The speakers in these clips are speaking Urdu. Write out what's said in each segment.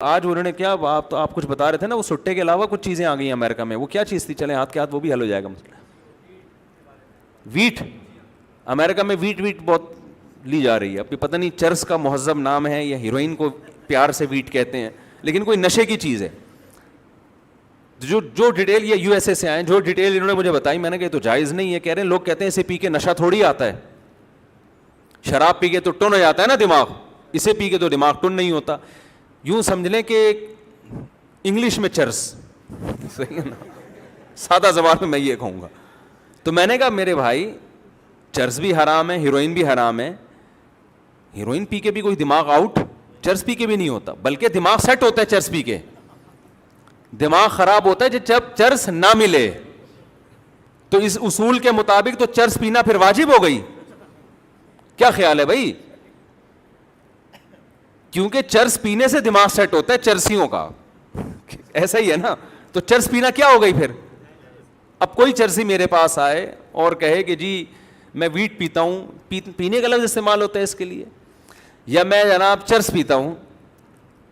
آج انہوں نے کیا، آپ کچھ بتا رہے تھے نا، وہ سٹے کے علاوہ کچھ چیزیں آ گئی ہیں امریکہ میں، وہ کیا چیز تھی؟ چلیں ہاتھ کے ہاتھ وہ بھی حل ہو جائے گا مسئلہ. ویٹ. امریکہ میں ویٹ بہت لی جا رہی ہے. ابھی پتہ نہیں چرس کا مہذب نام ہے یا ہیروئن کو پیار سے ویٹ کہتے ہیں، لیکن کوئی نشے کی چیز ہے. جو ڈیٹیل یہ یو ایس اے سے آئے، جو ڈیٹیل انہوں نے مجھے بتائی، میں نے کہا تو جائز نہیں ہے. کہہ رہے ہیں لوگ کہتے ہیں اسے پی کے نشہ تھوڑی آتا ہے، شراب پی کے تو ٹن ہو جاتا ہے نا دماغ، اسے پی کے تو دماغ ٹن نہیں ہوتا. یوں سمجھ لیں کہ انگلش میں چرس، صحیح ہے نا، سادہ زبان میں میں یہ کہوں گا. تو میں نے کہا میرے بھائی چرس بھی حرام ہے، ہیروئن بھی حرام ہے. ہیروئن پی کے بھی کوئی دماغ آؤٹ چرس پی کے بھی نہیں ہوتا، بلکہ دماغ سیٹ ہوتا ہے چرس پی کے. دماغ خراب ہوتا ہے جب چرس نہ ملے. تو اس اصول کے مطابق تو چرس پینا پھر واجب ہو گئی. کیا خیال ہے بھائی؟ کیونکہ چرس پینے سے دماغ سیٹ ہوتا ہے چرسیوں کا، ایسا ہی ہے نا. تو چرس پینا کیا ہو گئی پھر؟ اب کوئی چرسی میرے پاس آئے اور کہے کہ جی میں ویٹ پیتا ہوں، پینے کا لفظ استعمال ہوتا ہے اس کے لیے، یا میں جناب چرس پیتا ہوں،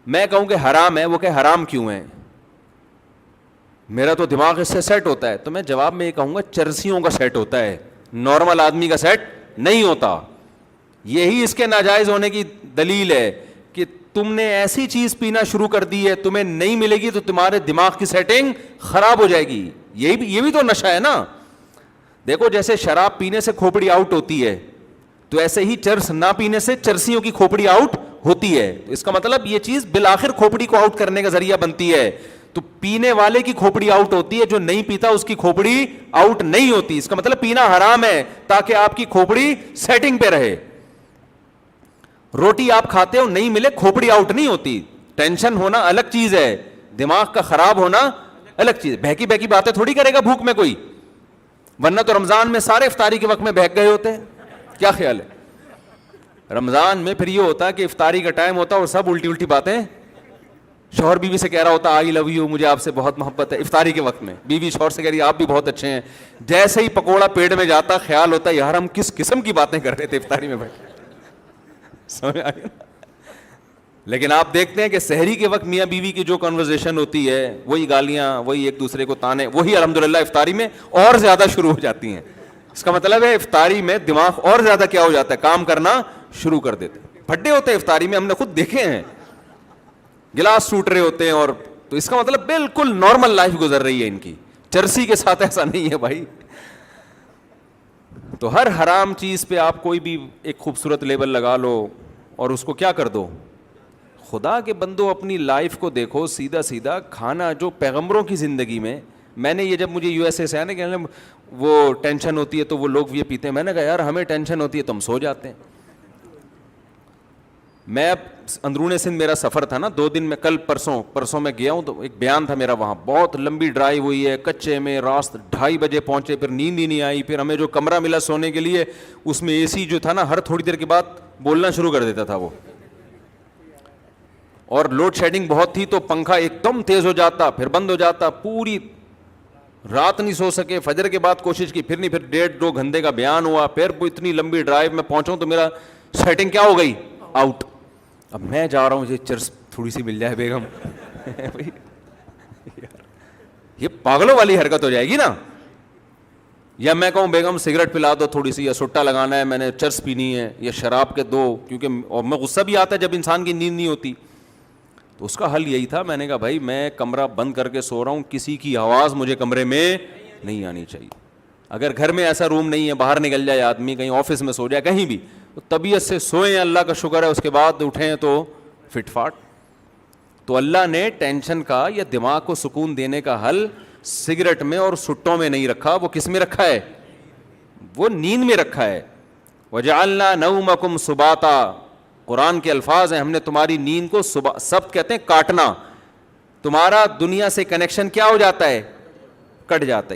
میں کہوں کہ حرام ہے، وہ کہ حرام کیوں ہے، میرا تو دماغ اس سے سیٹ ہوتا ہے. تو میں جواب میں یہ کہوں گا چرسیوں کا سیٹ ہوتا ہے، نارمل آدمی کا سیٹ نہیں ہوتا. یہی اس کے ناجائز ہونے کی دلیل ہے کہ تم نے ایسی چیز پینا شروع کر دی ہے، تمہیں نہیں ملے گی تو تمہارے دماغ کی سیٹنگ خراب ہو جائے گی. یہ بھی تو نشہ ہے نا. دیکھو جیسے شراب پینے سے کھوپڑی آؤٹ ہوتی ہے، تو ایسے ہی چرس نہ پینے سے چرسیوں کی کھوپڑی آؤٹ ہوتی ہے. اس کا مطلب یہ چیز بالآخر کھوپڑی کو آؤٹ کرنے کا ذریعہ بنتی ہے. تو پینے والے کی کھوپڑی آؤٹ ہوتی ہے، جو نہیں پیتا اس کی کھوپڑی آؤٹ نہیں ہوتی. اس کا مطلب پینا حرام ہے تاکہ آپ کی کھوپڑی سیٹنگ پہ رہے. روٹی آپ کھاتے ہو، نہیں ملے کھوپڑی آؤٹ نہیں ہوتی. ٹینشن ہونا الگ چیز ہے، دماغ کا خراب ہونا الگ چیز. بہکی بہکی باتیں تھوڑی کرے گا بھوک میں کوئی، ورنہ تو رمضان میں سارے افطاری کے وقت میں بہک گئے ہوتے ہیں. کیا خیال ہے؟ رمضان میں پھر یہ ہوتا ہے کہ افطاری کا ٹائم ہوتا ہے اور سب الٹی الٹی باتیں. شوہر بیوی سے کہہ رہا ہوتا آئی لو یو، مجھے آپ سے بہت محبت ہے، افطاری کے وقت میں. بیوی شوہر سے کہہ رہی آپ بھی بہت اچھے ہیں. جیسے ہی پکوڑا پیٹ میں جاتا خیال ہوتا ہے یار ہم کس قسم کی باتیں کر رہے تھے افطاری میں بیٹھ. سمجھ آ گیا؟ لیکن آپ دیکھتے ہیں کہ سحری کے وقت میاں بیوی کی جو کنورزیشن ہوتی ہے، وہی گالیاں، وہی ایک دوسرے کو تانے، وہی الحمدللہ افطاری میں اور زیادہ شروع ہو جاتی ہیں. اس کا مطلب ہے افطاری میں دماغ اور زیادہ کیا ہو جاتا ہے، کام کرنا شروع کر دیتے. پھڈے ہوتے ہیں افطاری میں، ہم نے خود دیکھے ہیں، گلاس ٹوٹ رہے ہوتے ہیں. اور تو اس کا مطلب بالکل نارمل لائف گزر رہی ہے ان کی. چرسی کے ساتھ ایسا نہیں ہے بھائی. تو ہر حرام چیز پہ آپ کوئی بھی ایک خوبصورت لیبل لگا لو اور اس کو کیا کر دو. خدا کے بندو اپنی لائف کو دیکھو، سیدھا سیدھا کھانا جو پیغمبروں کی زندگی میں نے یہ جب مجھے یو ایس اے سے آیا نا کہ وہ ٹینشن ہوتی ہے تو وہ لوگ یہ پیتے ہیں، میں نے کہا یار ہمیں ٹینشن ہوتی ہے تو ہم سو جاتے ہیں. میں اب اندرون سندھ میرا سفر تھا نا 2 دن میں، کل پرسوں میں گیا ہوں تو ایک بیان تھا میرا وہاں. بہت لمبی ڈرائیو ہوئی ہے، کچے میں، راست 2:30 بجے پہنچے، پھر نیند ہی نہیں آئی. پھر ہمیں جو کمرہ ملا سونے کے لیے اس میں اے سی جو تھا نا ہر تھوڑی دیر کے بعد بولنا شروع کر دیتا تھا وہ، اور لوڈ شیڈنگ بہت تھی تو پنکھا ایک دم تیز ہو جاتا پھر بند ہو جاتا. پوری رات نہیں سو سکے. فجر کے بعد کوشش کی، پھر نہیں، پھر 1.5-2 گھنٹے کا بیان ہوا. پھر اتنی لمبی ڈرائیو میں پہنچا تو میرا سیٹنگ کیا ہو گئی، آؤٹ. اب میں جا رہا ہوں یہ چرس تھوڑی سی مل جائے بیگم یہ پاگلوں والی حرکت ہو جائے گی نا. یا میں کہوں بیگم سگریٹ پلا دو تھوڑی سی، یا سٹا لگانا ہے، میں نے چرس پینی ہے، یا شراب کے دو. کیونکہ اور میں غصہ بھی آتا ہے جب انسان کی نیند نہیں ہوتی. تو اس کا حل یہی تھا، میں نے کہا بھائی میں کمرہ بند کر کے سو رہا ہوں، کسی کی آواز مجھے کمرے میں نہیں آنی چاہیے. اگر گھر میں ایسا روم نہیں ہے، باہر نکل جائے آدمی، کہیں آفس میں سو جائے، کہیں بھی، تو طبیعت سے سوئیں، اللہ کا شکر ہے، اس کے بعد اٹھیں تو فٹ فاٹ. تو اللہ نے ٹینشن کا یا دماغ کو سکون دینے کا حل سگریٹ میں اور سٹوں میں نہیں رکھا. وہ کس میں رکھا ہے؟ وہ نیند میں رکھا ہے. وجعلنا نومکم سباتا، قرآن کے الفاظ ہیں، ہم نے تمہاری نیند کو سبت کہتے ہیں کاٹنا. تمہارا دنیا سے کنیکشن کیا ہو جاتا ہے، کٹ جاتا ہے.